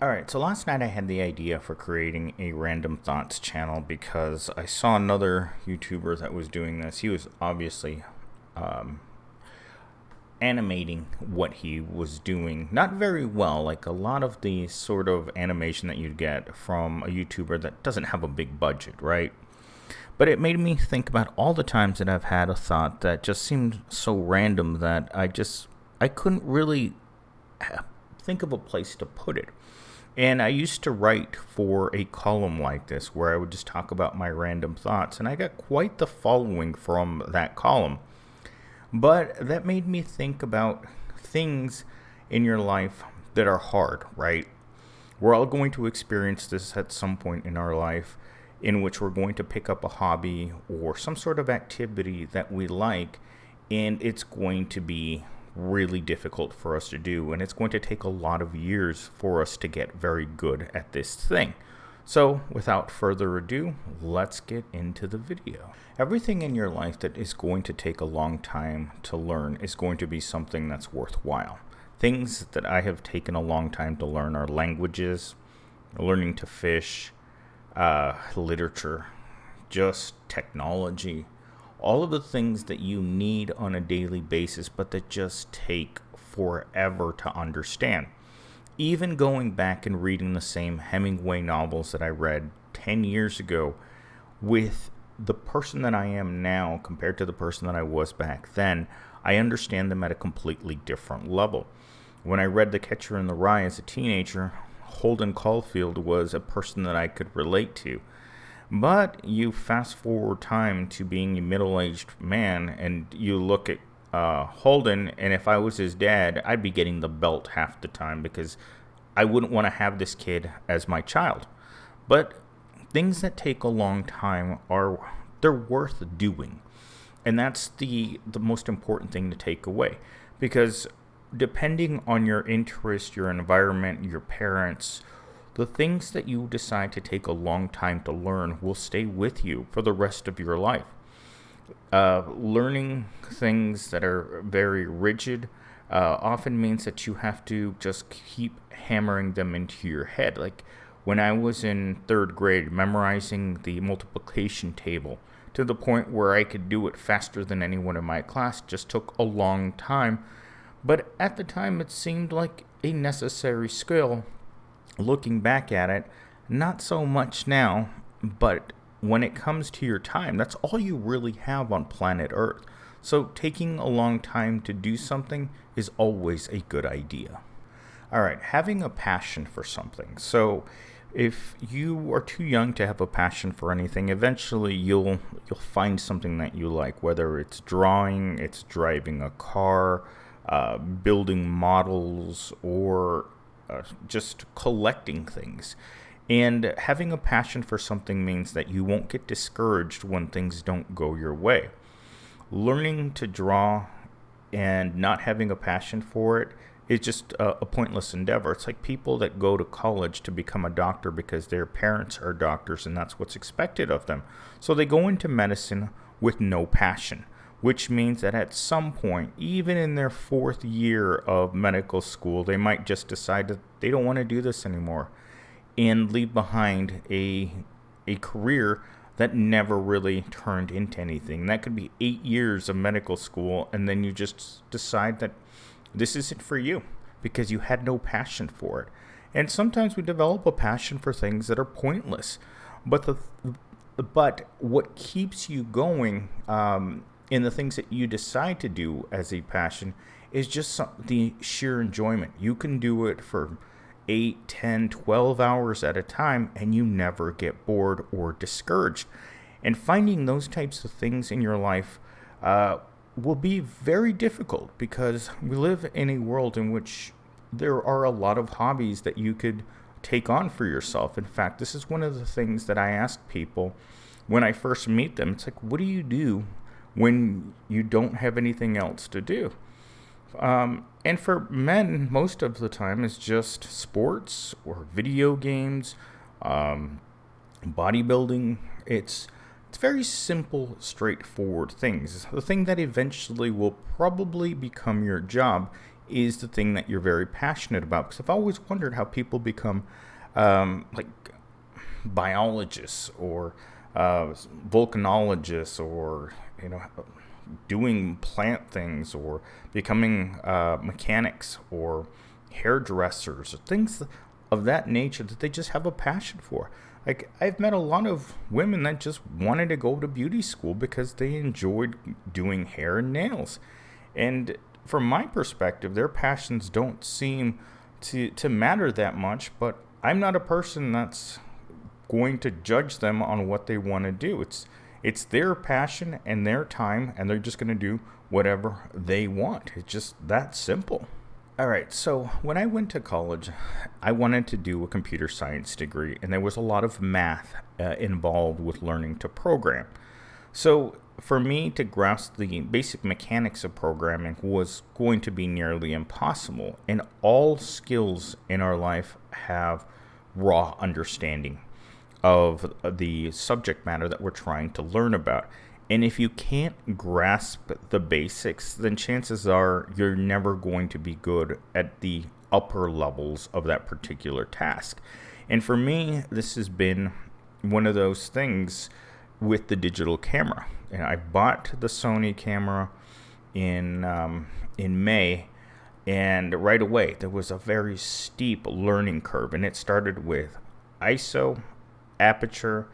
Alright, so last night I had the idea for creating a random thoughts channel because I saw another YouTuber that was doing this. He was obviously animating what he was doing not very well, like a lot of the sort of animation that you'd get from a YouTuber that doesn't have a big budget, right? But it made me think about all the times that I've had a thought that just seemed so random that I couldn't really think of a place to put it. And I used to write for a column like this where I would just talk about my random thoughts, and I got quite the following from that column. But that made me think about things in your life that are hard, right? We're all going to experience this at some point in our life in which we're going to pick up a hobby or some sort of activity that we like, and it's going to be really difficult for us to do, and it's going to take a lot of years for us to get very good at this thing. So without further ado, let's get into the video. Everything in your life that is going to take a long time to learn is going to be something that's worthwhile. Things that I have taken a long time to learn are languages, learning to fish, literature, just technology, all of the things that you need on a daily basis, but that just take forever to understand. Even going back and reading the same Hemingway novels that I read 10 years ago, with the person that I am now compared to the person that I was back then, I understand them at a completely different level. When I read The Catcher in the Rye as a teenager, Holden Caulfield was a person that I could relate to. But you fast forward time to being a middle-aged man, and you look at Holden, and if I was his dad, I'd be getting the belt half the time because I wouldn't want to have this kid as my child. But things that take a long time they're worth doing, and that's the most important thing to take away, because depending on your interest, your environment, your parents, the things that you decide to take a long time to learn will stay with you for the rest of your life. Learning things that are very rigid often means that you have to just keep hammering them into your head. Like when I was in third grade, memorizing the multiplication table to the point where I could do it faster than anyone in my class just took a long time. But at the time, it seemed like a necessary skill. Looking back at it, not so much now, but when it comes to your time, that's all you really have on planet Earth. So taking a long time to do something is always a good idea. Alright, having a passion for something. So if you are too young to have a passion for anything, eventually you'll find something that you like, whether it's drawing, it's driving a car, building models, or just collecting things. And having a passion for something means that you won't get discouraged when things don't go your way. Learning to draw and not having a passion for it is just a pointless endeavor. It's like people that go to college to become a doctor because their parents are doctors and that's what's expected of them. So they go into medicine with no passion, which means that at some point, even in their fourth year of medical school, they might just decide that they don't want to do this anymore and leave behind a career that never really turned into anything. That could be 8 years of medical school, and then you just decide that this isn't for you because you had no passion for it. And sometimes we develop a passion for things that are pointless. But what keeps you going in the things that you decide to do as a passion is just the sheer enjoyment. You can do it for 8, 10, 12 hours at a time and you never get bored or discouraged. And finding those types of things in your life will be very difficult because we live in a world in which there are a lot of hobbies that you could take on for yourself. In fact, this is one of the things that I ask people when I first meet them. It's like, what do you do when you don't have anything else to do? And for men, most of the time, it's just sports or video games, bodybuilding. It's very simple, straightforward things. The thing that eventually will probably become your job is the thing that you're very passionate about. Because I've always wondered how people become like biologists or volcanologists, or doing plant things, or becoming mechanics or hairdressers, or things of that nature that they just have a passion for. Like, I've met a lot of women that just wanted to go to beauty school because they enjoyed doing hair and nails. And from my perspective, their passions don't seem to matter that much, but I'm not a person that's going to judge them on what they want to do. It's their passion and their time, and they're just going to do whatever they want. It's just that simple. All right, so when I went to college, I wanted to do a computer science degree, and there was a lot of math involved with learning to program. So for me to grasp the basic mechanics of programming was going to be nearly impossible, and all skills in our life have raw understanding of the subject matter that we're trying to learn about. And if you can't grasp the basics, then chances are you're never going to be good at the upper levels of that particular task. And for me, this has been one of those things with the digital camera. And I bought the Sony camera in May, and right away there was a very steep learning curve, and it started with ISO, aperture,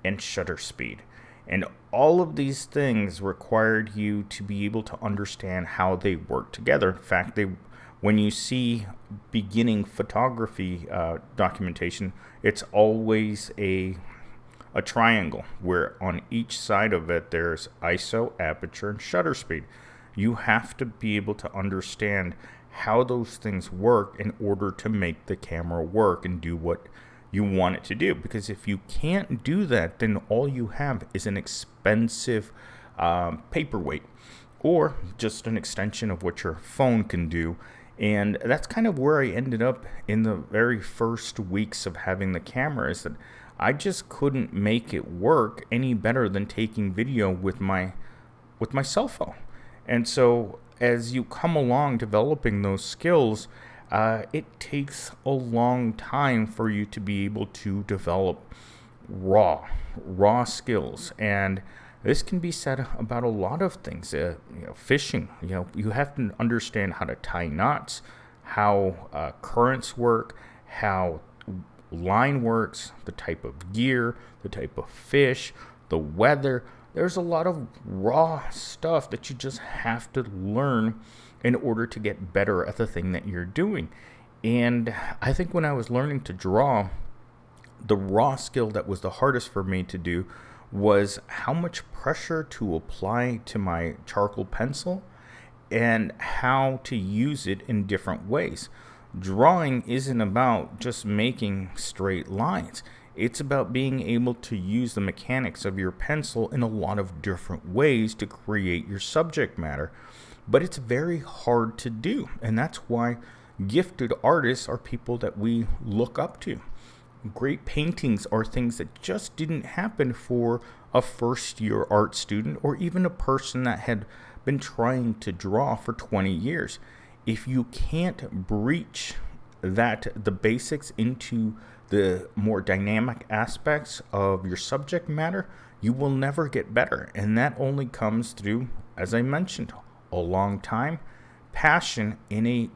and shutter speed. And all of these things required you to be able to understand how they work together. In fact, when you see beginning photography documentation, it's always a triangle where on each side of it there's ISO, aperture, and shutter speed. You have to be able to understand how those things work in order to make the camera work and do what you want it to do. Because if you can't do that, then all you have is an expensive paperweight, or just an extension of what your phone can do. And that's kind of where I ended up in the very first weeks of having the camera, is that I just couldn't make it work any better than taking video with my cell phone. And so as you come along developing those skills, it takes a long time for you to be able to develop raw skills. And this can be said about a lot of things. Fishing, you have to understand how to tie knots, how currents work, how line works, the type of gear, the type of fish, the weather. There's a lot of raw stuff that you just have to learn in order to get better at the thing that you're doing. And I think when I was learning to draw, the raw skill that was the hardest for me to do was how much pressure to apply to my charcoal pencil and how to use it in different ways. Drawing isn't about just making straight lines. It's about being able to use the mechanics of your pencil in a lot of different ways to create your subject matter. But it's very hard to do, and that's why gifted artists are people that we look up to. Great paintings are things that just didn't happen for a first-year art student, or even a person that had been trying to draw for 20 years. If you can't breach the basics into the more dynamic aspects of your subject matter, you will never get better. And that only comes through, as I mentioned, a long time, passion, in a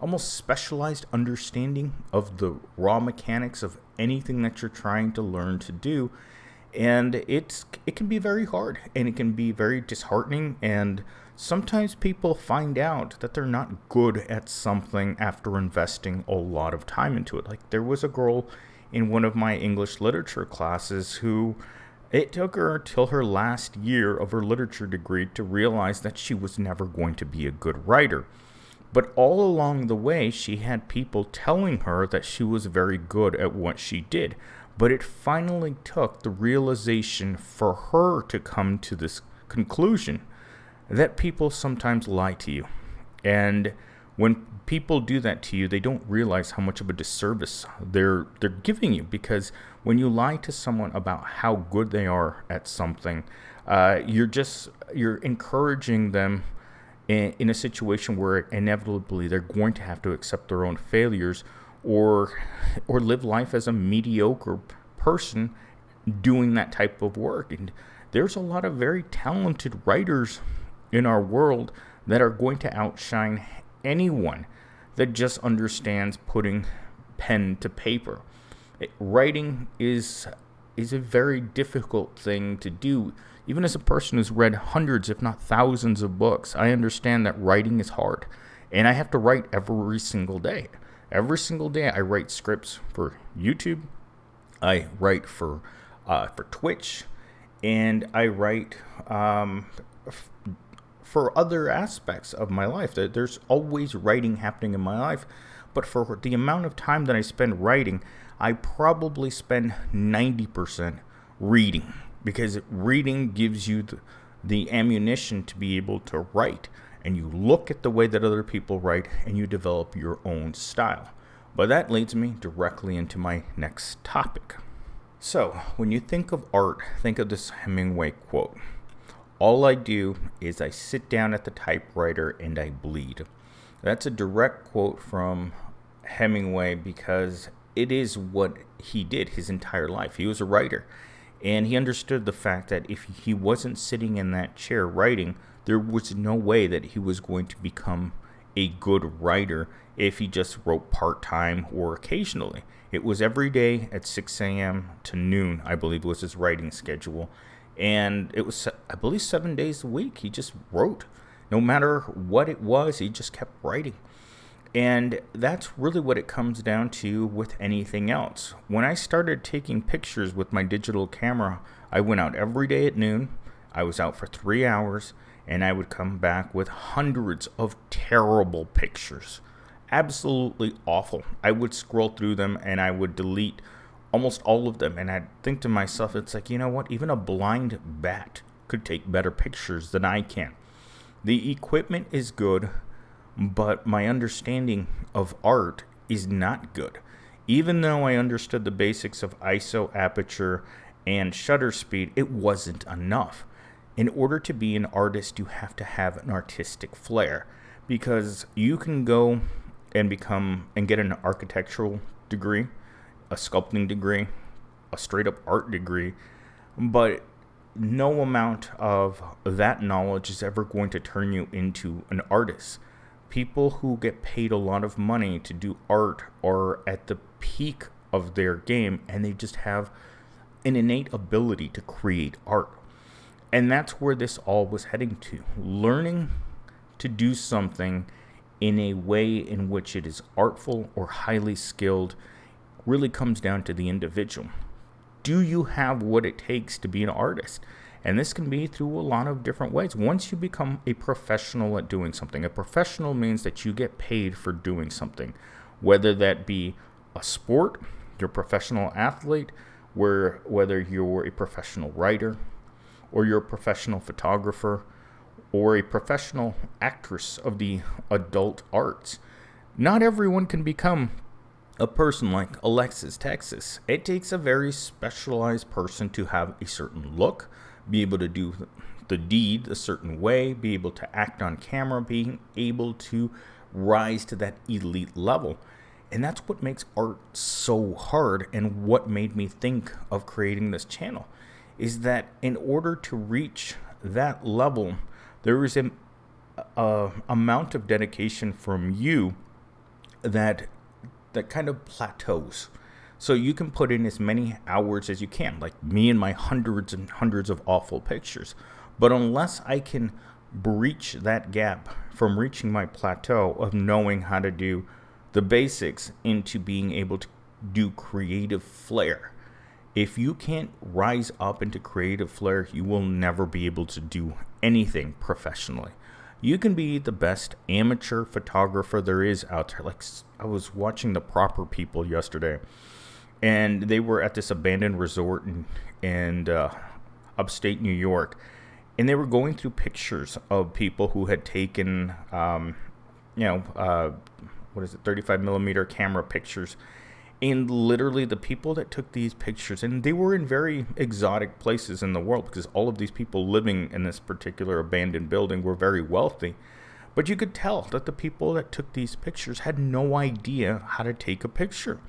almost specialized understanding of the raw mechanics of anything that you're trying to learn to do. And it can be very hard, and it can be very disheartening, and sometimes people find out that they're not good at something after investing a lot of time into it. Like, there was a girl in one of my English literature classes who it took her till her last year of her literature degree to realize that she was never going to be a good writer. But all along the way, she had people telling her that she was very good at what she did. But it finally took the realization for her to come to this conclusion that people sometimes lie to you. And when people do that to you, they don't realize how much of a disservice they're giving you. Because when you lie to someone about how good they are at something, you're encouraging them in a situation where inevitably they're going to have to accept their own failures, or live life as a mediocre person doing that type of work. And there's a lot of very talented writers in our world that are going to outshine anyone that just understands putting pen to paper. Writing is a very difficult thing to do. Even as a person who's read hundreds, if not thousands of books, I understand that writing is hard. And I have to write every single day. Every single day I write scripts for YouTube. I write for Twitch. And I write for other aspects of my life. There's always writing happening in my life. But for the amount of time that I spend writing, I probably spend 90% reading. Because reading gives you the ammunition to be able to write. And you look at the way that other people write and you develop your own style. But that leads me directly into my next topic. So, when you think of art, think of this Hemingway quote. All I do is I sit down at the typewriter and I bleed. That's a direct quote from Hemingway because it is what he did his entire life. He was a writer. And he understood the fact that if he wasn't sitting in that chair writing, there was no way that he was going to become a good writer if he just wrote part-time or occasionally. It was every day at 6 a.m. to noon, I believe was his writing schedule. And it was, I believe, 7 days a week. He just wrote. No matter what it was, he just kept writing. And that's really what it comes down to with anything else. When I started taking pictures with my digital camera, I went out every day at noon. I was out for 3 hours, and I would come back with hundreds of terrible pictures. Absolutely awful. I would scroll through them, and I would delete almost all of them. And I'd think to myself, it's like, you know what? Even a blind bat could take better pictures than I can. The equipment is good, but my understanding of art is not good. Even though I understood the basics of ISO, aperture, and shutter speed, it wasn't enough. In order to be an artist, you have to have an artistic flair, because you can go and get an architectural degree, a sculpting degree, a straight up art degree, but no amount of that knowledge is ever going to turn you into an artist. People who get paid a lot of money to do art are at the peak of their game, and they just have an innate ability to create art. And that's where this all was heading to. Learning to do something in a way in which it is artful or highly skilled really comes down to the individual. Do you have what it takes to be an artist? And this can be through a lot of different ways. Once you become a professional at doing something, a professional means that you get paid for doing something, whether that be a sport, you're a professional athlete, whether you're a professional writer, or you're a professional photographer, or a professional actress of the adult arts. Not everyone can become a person like Alexis Texas. It takes a very specialized person to have a certain look, be able to do the deed a certain way, be able to act on camera, being able to rise to that elite level. And that's what makes art so hard, and what made me think of creating this channel is that in order to reach that level, there is an amount of dedication from you that kind of plateaus. So you can put in as many hours as you can, like me and my hundreds and hundreds of awful pictures. But unless I can breach that gap from reaching my plateau of knowing how to do the basics into being able to do creative flair, if you can't rise up into creative flair, you will never be able to do anything professionally. You can be the best amateur photographer there is out there. Like, I was watching The Proper People yesterday, and they were at this abandoned resort in upstate New York, and they were going through pictures of people who had taken, 35 millimeter camera pictures. And literally the people that took these pictures, and they were in very exotic places in the world, because all of these people living in this particular abandoned building were very wealthy. But you could tell that the people that took these pictures had no idea how to take a picture.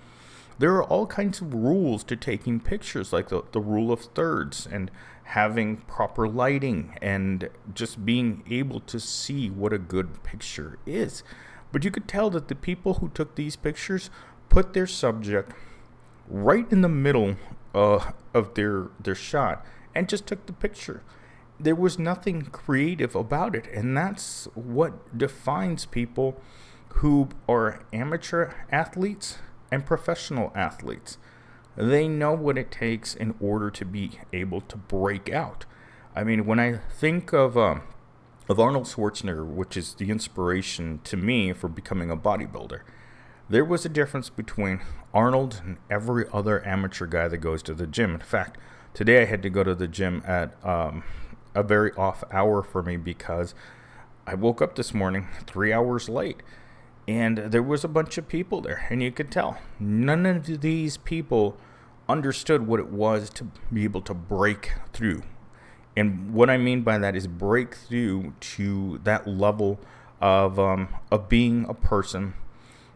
There are all kinds of rules to taking pictures, like the rule of thirds and having proper lighting and just being able to see what a good picture is. But you could tell that the people who took these pictures put their subject right in the middle of their shot and just took the picture. There was nothing creative about it, and that's what defines people who are amateur athletes and professional athletes. They know what it takes in order to be able to break out. I mean, when I think of Arnold Schwarzenegger, which is the inspiration to me for becoming a bodybuilder, there was a difference between Arnold and every other amateur guy that goes to the gym. In fact, today I had to go to the gym at a very off hour for me because I woke up this morning 3 hours late. And there was a bunch of people there, and you could tell none of these people understood what it was to be able to break through. And what I mean by that is break through to that level of being a person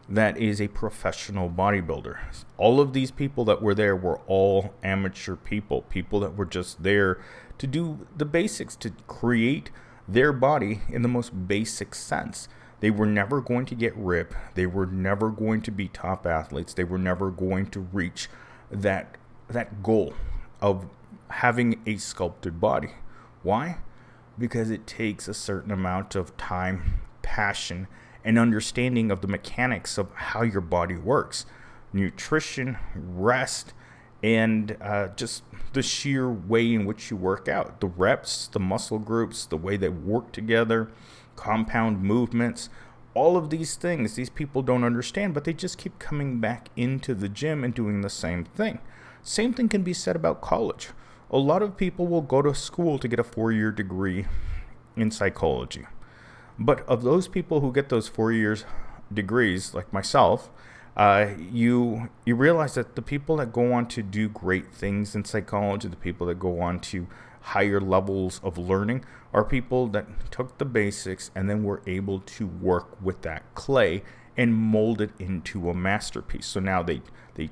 that is a professional bodybuilder. All of these people that were there were all amateur people that were just there to do the basics, to create their body in the most basic sense. They were never going to get ripped. They were never going to be top athletes. They were never going to reach that goal of having a sculpted body. Why? Because it takes a certain amount of time, passion, and understanding of the mechanics of how your body works. Nutrition, rest, and just the sheer way in which you work out. The reps, the muscle groups, the way they work together, compound movements, all of these things these people don't understand, but they just keep coming back into the gym and doing the same thing. Same thing can be said about college. A lot of people will go to school to get a 4-year degree in psychology. But of those people who get those 4 years degrees, like myself, you realize that the people that go on to do great things in psychology, the people that go on to higher levels of learning, are people that took the basics and then were able to work with that clay and mold it into a masterpiece. So now they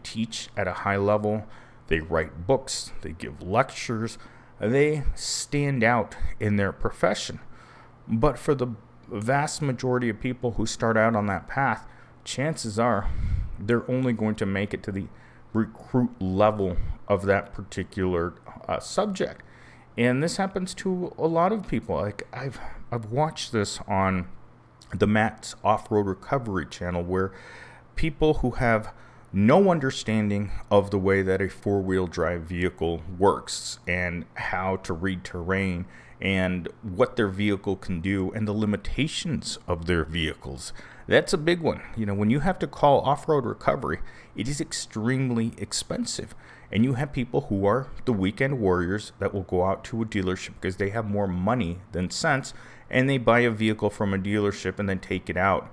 teach at a high level, they write books, they give lectures, they stand out in their profession. But for the vast majority of people who start out on that path, chances are they're only going to make it to the recruit level of that particular subject. And this happens to a lot of people. Like I've watched this on the Matt's Offroad Recovery channel, where people who have no understanding of the way that a 4-wheel drive vehicle works and how to read terrain and what their vehicle can do and the limitations of their vehicles. That's a big one. You know, when you have to call off-road recovery, it is extremely expensive. And you have people who are the weekend warriors that will go out to a dealership because they have more money than sense, and they buy a vehicle from a dealership and then take it out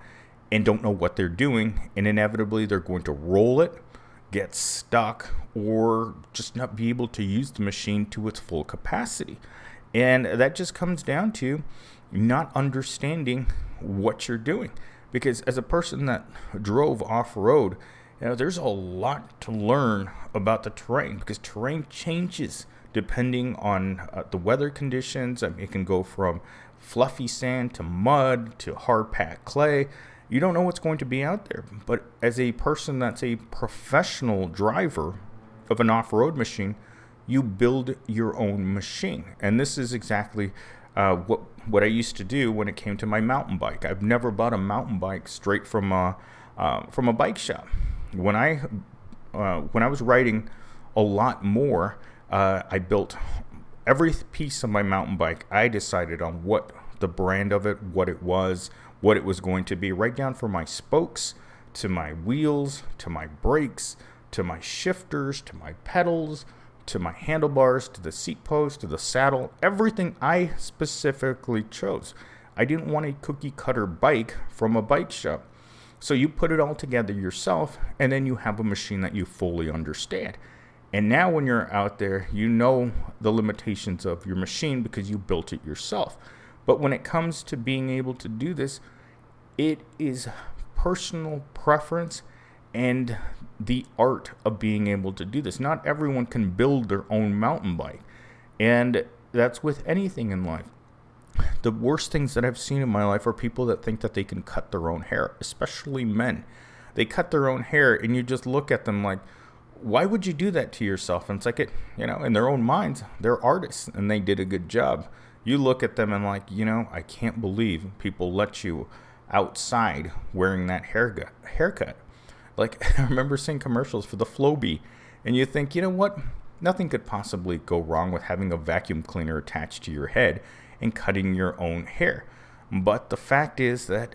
and don't know what they're doing. And inevitably, they're going to roll it, get stuck, or just not be able to use the machine to its full capacity. And that just comes down to not understanding what you're doing. Because as a person that drove off-road, you know, there's a lot to learn about the terrain, because terrain changes depending on the weather conditions. I mean, it can go from fluffy sand to mud to hard-packed clay. You don't know what's going to be out there. But as a person that's a professional driver of an off-road machine, you build your own machine. And this is exactly what I used to do when it came to my mountain bike. I've never bought a mountain bike straight from a bike shop. When I was riding a lot more, I built every piece of my mountain bike. I decided on what the brand of it, what it was going to be, right down from my spokes to my wheels to my brakes to my shifters to my pedals to my handlebars to the seat post to the saddle. Everything I specifically chose. I didn't want a cookie cutter bike from a bike shop. So you put it all together yourself, and then you have a machine that you fully understand. And now when you're out there, you know the limitations of your machine because you built it yourself. But when it comes to being able to do this, it is personal preference and the art of being able to do this. Not everyone can build their own mountain bike, and that's with anything in life. The worst things that I've seen in my life are people that think that they can cut their own hair, especially men. They cut their own hair, and you just look at them like, why would you do that to yourself? And it's like, in their own minds, they're artists and they did a good job. You look at them and like, I can't believe people let you outside wearing that haircut. Like, I remember seeing commercials for the Flowbee, and you think, you know what? Nothing could possibly go wrong with having a vacuum cleaner attached to your head and cutting your own hair. But the fact is that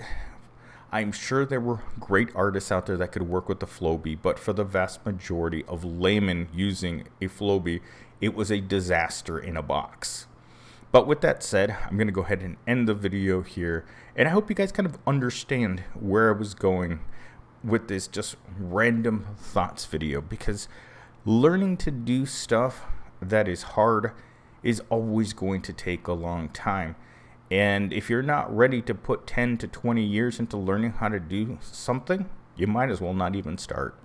I'm sure there were great artists out there that could work with the Flowbee, but for the vast majority of laymen using a Flowbee, it was a disaster in a box. But with that said, I'm going to go ahead and end the video here, and I hope you guys kind of understand where I was going with this just random thoughts video, because learning to do stuff that is hard is always going to take a long time. And if you're not ready to put 10 to 20 years into learning how to do something, you might as well not even start.